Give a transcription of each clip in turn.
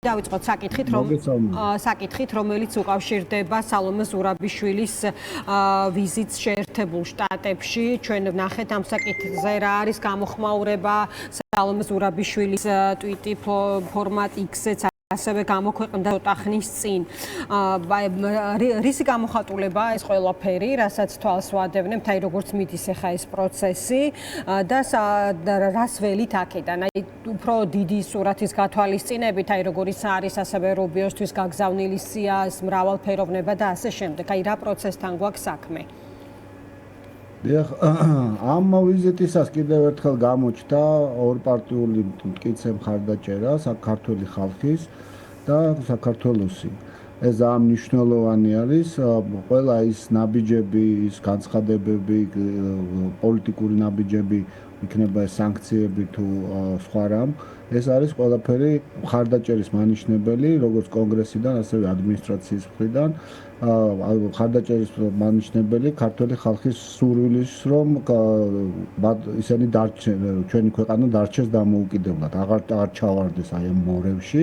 დავიწყოთ საკითხით, რომელიც უკავშირდება სალომე ზურაბიშვილის ვიზიტს შეერთებულ შტატებში. ჩვენ ვნახეთ ამ საკითხზე რა არის გამოხმაურება სალომე ზურაბიშვილის ტვიტი ფორმატ X-ზე ასევე გამოქვეყნდა ცოტა ხნის წინ. რისი გამოხატულება ეს ყველაფერი, რასაც თვალს ვადევნებთ, აი როგორც მიდის ახლა ეს პროცესი და რას ველით აქედან. აი უფრო დიდი სურათის გათვალისწინებით, აი როგორიც არის ასევე რუბიოსთვის გაგზავნილი სიას, მრავალფეროვნება და ასე შემდეგ. აი რა პროცესთან გვაქვს საქმე? ამ ვიზიტისას კიდევ ერთხელ გამოჩნდა ორპარტიული მტკიცე მხარდაჭერა საქართველოს ხალხის და საქართველოსი. ეს ძალიან მნიშვნელოვანი არის, ყველა ის ნაბიჯები, ის განცხადებები, პოლიტიკური ნაბიჯები, იქნება სანქციები თუ სხვა რამ, ეს არის ყველაფერი მხარდაჭერის მანიშნებელი, როგორც კონგრესიდან, ასევე ადმინისტრაციის მხრიდან. მხარდაჭერის მანიშნებელი ქართული ხალხის სურვილის, რომ ისინი ჩვენი ქვეყანა დარჩეს დამოუკიდებლად, აღარ ჩავარდეს აი ამ მორევში,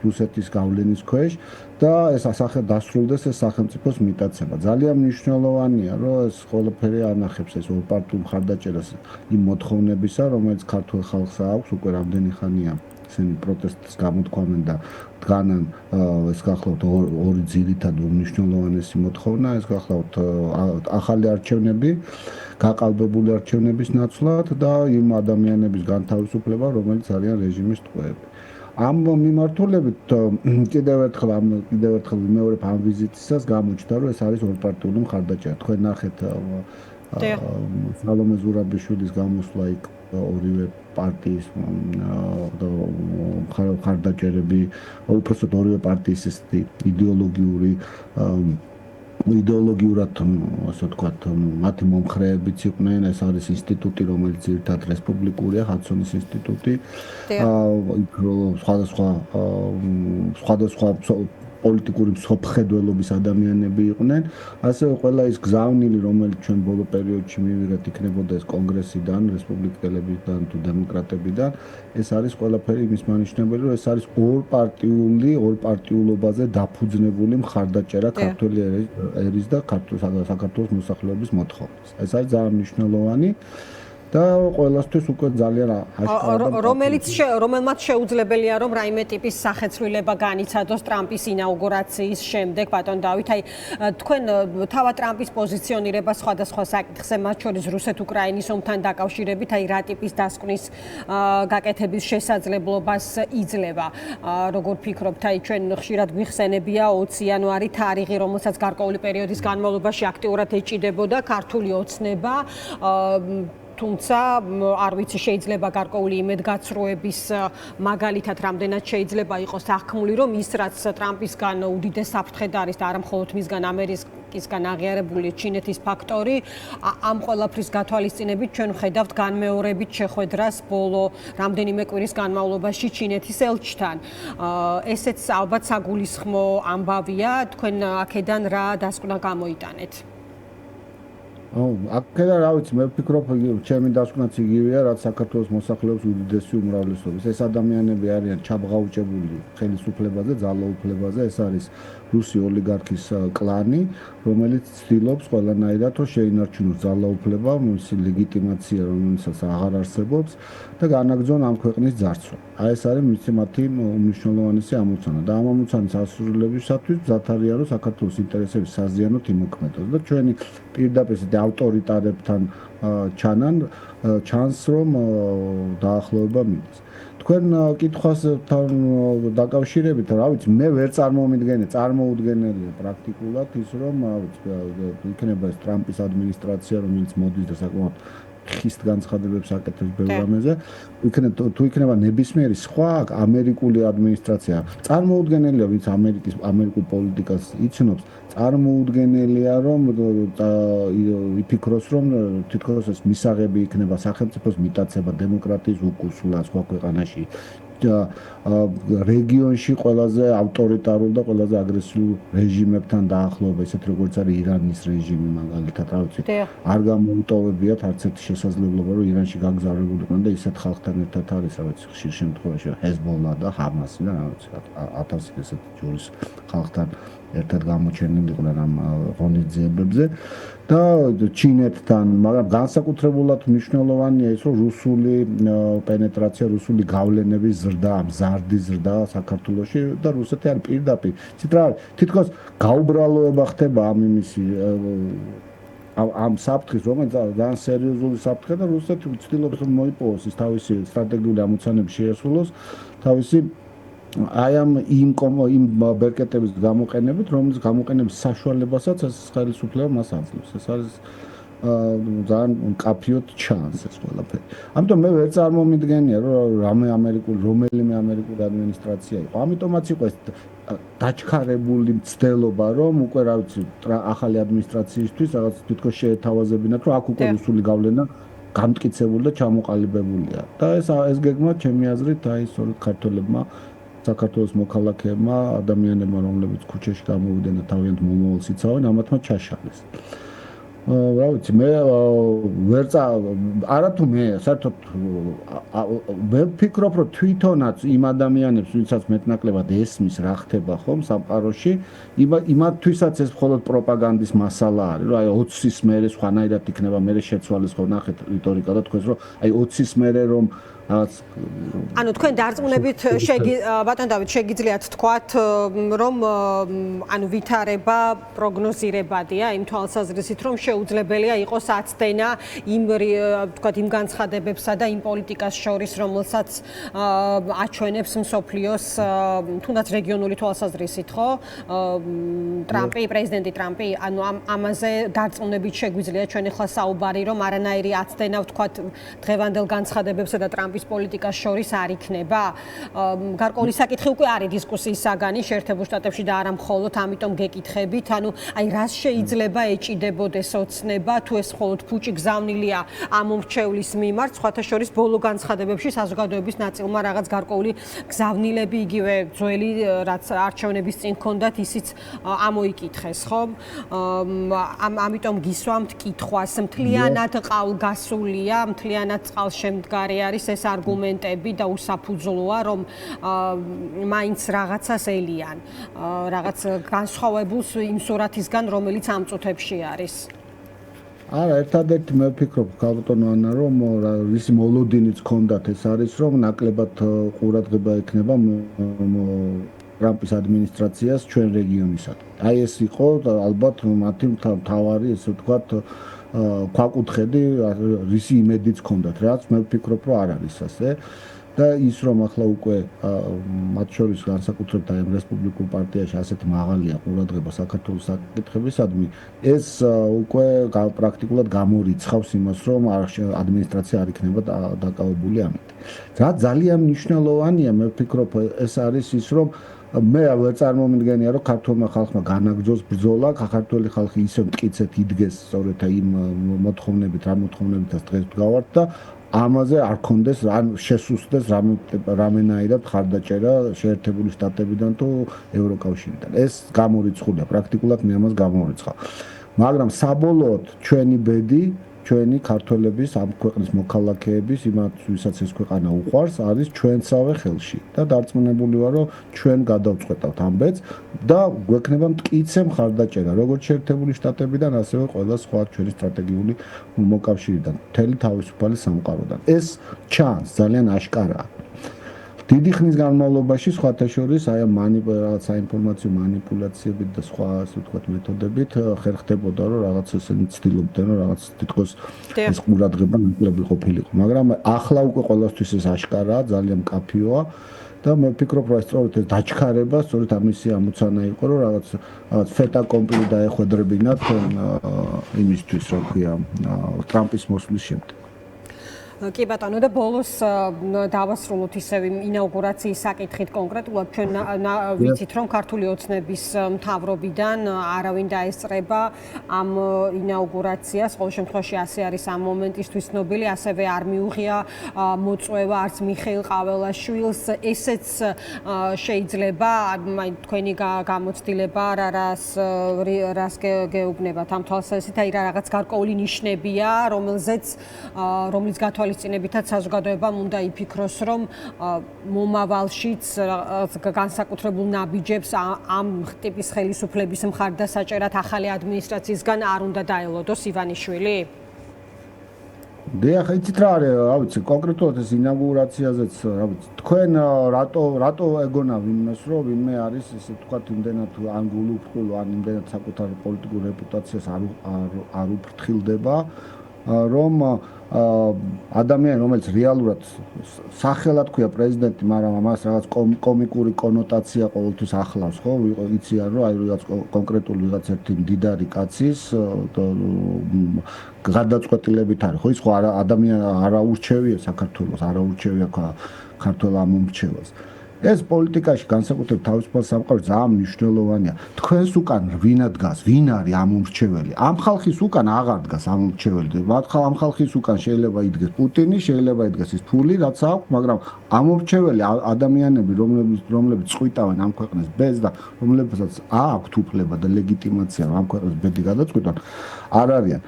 რუსეთის გავლენის ქვეშ და ეს დასრულდეს ეს სახელმწიფოს მიტაცება. ძალიან მნიშვნელოვანია, რომ ეს ყველაფერი ანახებს ეს ორპარტიულ მხარდაჭერას იმ მოთხოვნებისა, რომელიც ქართულ ხალხს აქვს უკვე რამდენი ხანია. ისინი პროტესტს გამოთქვამენ და დგანან ეს გახლავთ ორი ძირითადი უმნიშვნელოვანესი მოთხოვნა, ეს გახლავთ ახალი არჩევნები, გაყალბებული არჩევნების ნაცვლად და იმ ადამიანების განთავისუფლება, რომელიც არიან რეჟიმის ტყვეები. ამ მიმართულებით კიდევ ერთხელ ვიმეორებ ამ ვიზიტისას გამოჩნდა, რომ ეს არის ორპარტიული მხარდაჭერა. თქვენ ნახეთ სალომე ზურაბიშვილის გამოსვლა იქ ორივე პარტიის მხარდაჭერები, უпростоოდ ორივე პარტიის ეს იდეოლოგიურად, ასე ვთქვათ, მათი მომხრეებიც იყვნენ, ეს არის ინსტიტუტი, რომელიც ძირითადად რესპუბლიკურია, ჰადსონის ინსტიტუტი. სხვადასხვა პოლიტიკური მსოფლმხედველობის ადამიანები იყვნენ, ასევე ყველა ის გზავნილი, რომელიც ჩვენ ბოლო პერიოდში მივიღეთ, იქნებოდა ეს კონგრესიდან, რესპუბლიკელებიდან თუ დემოკრატებიდან, ეს არის ყველაფერი იმის მანიშნებელი, რომ ეს არის ორპარტიულობაზე დაფუძნებული მხარდაჭერა ქართული ერის და საქართველოს მოსახლეობის მოთხოვნას. ეს არის ძალიან მნიშვნელოვანი და ყველასთვის უკვე ძალიან აშკარაა, რომელმაც შეუძლებელია, რომ რაიმე ტიპის სახეცვლილება განიცადოს ტრამპის ინაუგურაციის შემდეგ, ბატონ დავით, აი თქვენ თავად ტრამპის პოზიციონირება სხვადასხვა საკითხზე, მათ შორის რუსეთ-უკრაინის ომთან დაკავშირებით, აი რა ტიპის დასკვნის გაკეთების შესაძლებლობას იძლევა. როგორ ფიქრობთ, აი ჩვენ ხშირად გვიხსენებია 20 იანვარი თარიღი, რომელსაც გარკვეული პერიოდის განმავლობაში აქტიურად ეჭიდებოდა ქართული ოცნება, თუმცა არ ვიცი, შეიძლება გარკვეული იმედგაცრუების მაგალითად რამდენად შეიძლება იყოს აღქმული, რომ ის რაც ტრამპისგან უდიდეს საფრთხედ არის და არა მხოლოდ მისგან ამერიკისგან აღიარებული ჩინეთის ფაქტორი, ამ ყველაფრის გათვალისწინებით ჩვენ ვხედავთ განმეორებით შეხვედრას ბოლო რამდენიმე კვირის განმავლობაში ჩინეთის ელჩთან. ესეც ალბათ საგულისხმო ამბავია, თქვენ აქედან რა დასკვნა გამოიტანეთ? აქედან რა ვიცი, მე ვფიქრობ, ჩემი დასკვნაც იგივეა, რაც საქართველოს მოსახლეობის უდიდესი უმრავლესობის. ეს ადამიანები არიან ჩაბღაუჭებული ხელისუფლებაზე, ძალაუფლებაზე, ეს არის რუსი ოლიგარქის კლანი, რომელიც ცდილობს ყველანაირად შეინარჩუნოს ძალაუფლება, მისი ლეგიტიმაცია, რომელსაც აღარ არსებობს და განაგრძონ ამ ქვეყნის ძარცვა. აი ეს არის მათი უმნიშვნელოვანესი ამოცანა და ამ ამოცანის ასრულებისათვის მზად არიან, რომ საქართველოს ინტერესების საზიანოდ იმოქმედოს და ჩვენი პირდაპირ ავტორიტარებთან ჩანს, რომ დაახლოება მიდის. თქვენ კითხვასთან დაკავშირებით, რა ვიცი, მე ვერ წარმოუდგენელია პრაქტიკულად ის, რომ იქნება ეს ტრამპის ადმინისტრაცია, რომელიც მოდის და საკმაოდ ხის განცხადებებს აკეთებს ბევრ რამეზე, თუ იქნება ნებისმიერი სხვა ამერიკული ადმინისტრაცია, წარმოუდგენელია, ვინც ამერიკულ პოლიტიკას იცნობს, წარმოუდგენელია, რომ იფიქროს, რომ თითქოს ეს მისაღები იქნება სახელმწიფოს მიტაცება, დემოკრატიის უკუსვლა სხვა ქვეყანაში, რეგიონში ყველაზე ავტორიტარულ და ყველაზე აგრესიულ რეჟიმებთან დაახლოება, ისეთ როგორც არის ირანის რეჟიმი მაგალითად, რა ვიცი. არ გამოუტოვებიათ არც ერთი შესაძლებლობა, რომ ირანში გაგზავნებულიყვნენ და ისეთ ხალხთან ერთად არის, რა ვიცი, ხშირ შემთხვევაში ჰეზბოლა და ჰამასი და რა ვიცი, 1000 ესეთ ჯურის ხალხთან ერთად გამოჩენილიყვნენ ამ ღონისძიებებზე და ჩინეთთან, მაგრამ განსაკუთრებულად მნიშვნელოვანია ის, რომ რუსული პენეტრაცია, რუსული გავლენების ზრდა, მზარდი ზრდა საქართველოში და რუსეთი არის პირდაპირ. იცით რა, თითქოს გაუბრალოება ხდება ამ საფრთხის, რომელიც ძალიან სერიოზული საფრთხე და რუსეთი ცდილობს რომ მოიპოვოს ის თავისი სტრატეგიული ამოცანები შეასრულოს, თავისი აი იმ ბერკეტების გამოყენებით, რომელიც გამოყენების საშუალებასაც ეს ხელისუფლება მას აძლევს. ეს არის ძალიან მკაფიოდ ჩანს ეს ყველაფერი. ამიტომ მე ვერ წარმომიდგენია, რომ რომელიმე ამერიკული ადმინისტრაცია იყო. ამიტომაც იყო ეს დაჩქარებული მცდელობა, რომ უკვე რა ვიცი, ახალი ადმინისტრაციისთვის რაღაც თვითონ შეეთავაზებინათ, რომ აქ უკვე რუსული გავლენა გამტკიცებული და ჩამოყალიბებულია. და ეს გეგმა ჩემი აზრით აი სწორედ ქართველებმა საქართველოს მოქალაქეებმა, ადამიანებმა, რომლებიც ქუჩაში გამოვიდნენ და თავიანთ მომავალს იცავენ, ამათმა ჩაშალეს. რა ვიცი, მე არათუ მე საერთოდ მე ვფიქრობ, რომ თვითონაც იმ ადამიანებს, ვინცაც მეტნაკლებად ესმის რა ხდება ხომ სამყაროში, იმათთვისაც ეს მხოლოდ პროპაგანდის მასალა არის, რომ აი 20-ის მერე სხვანაირად იქნება, მერე შეცვალეს ხო ნახეთ რიტორიკა და თქვენს რომ აი 20-ის მერე რომ ანუ თქვენ დარწმუნებით ბატონ დავით შეგიძლიათ თქვათ რომ ანუ ვითარება პროგნოზირებადია იმ თვალსაზრისით რომ შეუძლებელია იყოს აცდენა იმ თქვათ იმ განცხადებებსა და იმ პოლიტიკას შორის რომელსაც აჩვენებს მსოფლიოს თუნდაც რეგიონული თვალსაზრისით ხო პრეზიდენტი ტრამპი ანუ ამაზე დარწმუნებით შეგვიძლია ჩვენ ახლა საუბარი რომ არანაირი აცდენა თქვათ დღევანდელ განცხადებებსა და ტრამპის პოლიტიკას შორის არ იქნება. გარკვეული საკითხი უკვე არის დისკუსიის საგანი შეერთებულ შტატებში და არა მხოლოდ, ამიტომ გეკითხებით, ანუ აი რას შეიძლება ეჭიდებოდეს ოცნება, თუ ეს მხოლოდ ფუჭი გზავნილია ამომრჩევლის მიმართ, სხვათა შორის ბოლო განცხადებებში საზოგადოების ნაწილმა რაღაც გარკვეული გზავნილები იგივე ძველი რაც არჩევნების წინ ჰქონდათ, ისიც ამოიკითხეს, ხო? ამიტომ გისვამთ კითხვას, მთლიანად ყალგასულია, მთლიანად წყალშემდგარი არის ეს არგუმენტები და უსაფუძვლოა რომ მაინც რაღაცას ელიან რაღაც განსხვავებულს იმ სურათისგან რომელიც ამ წუთებში არის არა ერთადერთი მე ვფიქრობ ქალბატონო ანა რომ ისი მოლოდინიც ჰქონდათ ეს არის რომ ნაკლებად ყურადღება ექნება ტრამპის ადმინისტრაციას ჩვენ რეგიონისადმი აი ეს იყო ალბათ მათი მთავარი ესე ვთქვათ ქვაკუთხედი რისი იმედიც ჰქონდათ რაც მე ვფიქრობ რომ არ არის ასე და ის რომ ახლა უკვე მათ შორის განსაკუთრებით აი რესპუბლიკურ პარტიაში ასეთ მაღალია ყურადღება საქართველოს საკითხებისადმი ეს უკვე პრაქტიკულად გამორიცხავს იმას რომ ადმინისტრაცია არ იქნება დაკავებული ამით რა ძალიან მნიშვნელოვანია მე ვფიქრობ ეს არის ის რომ მე ვერ წარმომიდგენია რომ ქართულმა ხალხმა განაგრძოს ბრძოლა, ქართველი ხალხი ისე მტკიცეთ იდგეს სწორედ იმ მოთხოვნებით, რა მოთხოვნებითაც დღეს ვდგავართ და ამაზე არ კონდეს ან შესუსტდეს რამენაირად ხარდაჭერა შეერთებული შტატებიდან თუ ევროკავშირიდან. ეს გამორიცხულია, პრაქტიკულად მე ამას გამორიცხავ. მაგრამ საბოლოოდ ჩვენი ბედი ჩვენი ქართველების ამ ქვეყნის მოქალაქეების იმათ ვისაც ეს ქვეყანა უყვარს არის ჩვენსავე ხელში და დარწმუნებული ვარ რომ ჩვენ გადავწყვეტავთ ამ ბედს და გვექნება მტკიცე მხარდაჭერა როგორც შეერთებული შტატებიდან ასევე ყველა სხვა ჩვენი სტრატეგიული მოკავშირიდან მთელი თავისუფალი სამყაროდან ეს ჩანს ძალიან აშკარაა დიდი ხნის განმავლობაში სხვათა შორის აი ამ საინფორმაციო манипуляციებით და სხვა ასე ვთქვათ მეთოდებით ხერხდებოდა რომ რაღაც ესენი ცდილობდნენ რომ რაღაც თითქოს ეს ყურადღება ნაკლები ყოფილიყო მაგრამ ახლა უკვე ყოველთვის ეს აშკარაა ძალიან მკაფიოა და მე ვფიქრობ რომ სწორედ ეს დაჩქარება სწორედ ამისი ამოცანა იყო რომ რაღაც ფეტა კომპლი დაეხვედრებინათ იმისთვის რა ქვია ტრამპის მოსვლის შემდეგ კი ბატონო და ბოლოს დავასრულოთ ისევ ინაუგურაციის საკითხით კონკრეტულად ჩვენ ვიცით რომ ქართული ოცნების მთავრობიდან არავინ დაესწრება ამ ინაუგურაციას ყოველ შემთხვევაში ასე არის ამ მომენტისთვის ცნობილი ასევე არ მიუღია მოწვევა არც მიხეილ ყაველაშვილს ესეც შეიძლება თქვენი გამოცდილება რას გეუბნებათ ამ თვალსაზრისით აი რაღაც გარკვეული ნიშნებია რომლის გათვალისწინებითაც საზოგადოებამ უნდა იფიქროს რომ მომავალშიც განსაკუთრებულ ნაბიჯებს ამ ტიპის ხელისუფლების მხარდასაჭერად ახალი ადმინისტრაციისგან არ უნდა დაელოდოს ივანიშვილი? დიახ, იცით რა არის, რა ვიცი, კონკრეტულად ეს ინაუგურაციაზეც, რა ვიცი, თქვენ რატო ეგონა ვინმეს, რომ ვინმე არის ესე ვთქვათ, იმდენად ან გულუფრთხილ, ან იმდენად საკუთარ პოლიტიკურ რეპუტაციას არ უფრთხილდება, რომ ადამიანი, რომელიც რეალურად სახელად ქვია პრეზიდენტი, მაგრამ ამას რაღაც კომიკური კონოტაცია ყოველთვის ახლავს, ხო? იციან, რომ აი რაღაც კონკრეტული რაღაც ერთი მდიდარი კაცის გადაწყვეტილებით არის, ხო? ის ხო ადამიანი არ აურჩევია საქართველოს, არ აურჩევია ქართველ ამომრჩევას. ეს პოლიტიკაში განსაკუთრებით თავისუფალ სამყაროში ძალიან მნიშვნელოვანია. თქვენს უკან ვინა დგას, ვინ არის ამომრჩეველი? ამ ხალხის უკან აღარ დგას ამომრჩეველი. ამ ხალხის უკან შეიძლება იდგეს პუტინი, შეიძლება იდგეს ის ფული, რაც აქვს, მაგრამ ამომრჩეველი ადამიანები, რომლებიც წვიტავენ ამ ქვეყნას ბედს და რომლებსაც აქვთ უფლება და ლეგიტიმაცია ამ ქვეყნას ბედი გადაწყვიტონ, არ არიან.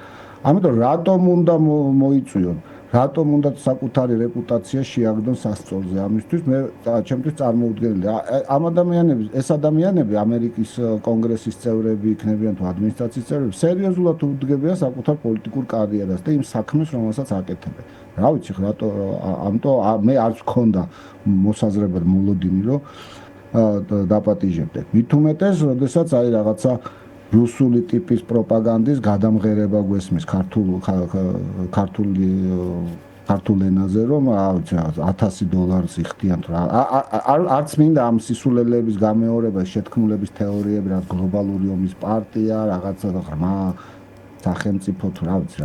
ამიტომ რატომ უნდა მოიწვიონ? რატომ უნდა საკუთარი რეპუტაცია შეაგდონ სასწორზე? ამისთვის მე ჩემთვის წარმოუდგენელია. ეს ადამიანები ამერიკის კონგრესის წევრები იქნებიან თუ ადმინისტრაციის წევრები, სერიოზულად უდგებიან საკუთარ პოლიტიკურ კარიერას და იმ საქმეს, რომელსაც აკეთებენ. რა ვიცი, რატო ამიტომ მე არც მქონდა მოსაზრება მოლოდინი, რომ დაპატიჟებდეთ. მით უმეტეს, როდესაც აი რაღაცა რუსული ტიპის პროპაგანდის გადამღერება გვესმის ქართულ ენაზე, რომ $1000 იხდიან თუ არც მინდა ამ სისულელების გამეორება, შეთქმულების თეორიები, რაც გლობალური ომის პარტია, რაღაცა ღრმა სახელმწიფო თუ რა ვიცი,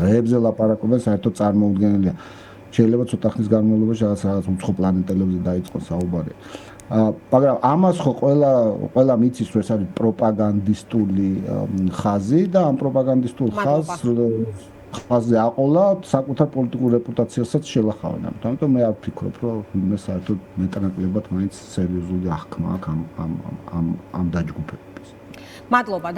რეებზე ლაპარაკობენ, საერთოდ წარმოუდგენელია. შეიძლება ცოტა ხნის განმავლობაში რაღაც უცხო პლანეტელებზე დაიწყოს საუბარი. მაგრამ ამას ხო ყველა მიცის, რომ ეს არის პროპაგანდისტული ხაზი და ამ პროპაგანდისტულ ხაზზე აყოლა საკუთარ პოლიტიკურ რეპუტაციასაც შელახავენ. ამიტომ მე არ ვფიქრობ, რომ ვინმე საერთოდ მეტანაკლებად მაინც სერიოზული აღქმა აქვს ამ დაჯგუფებების. მადლობა.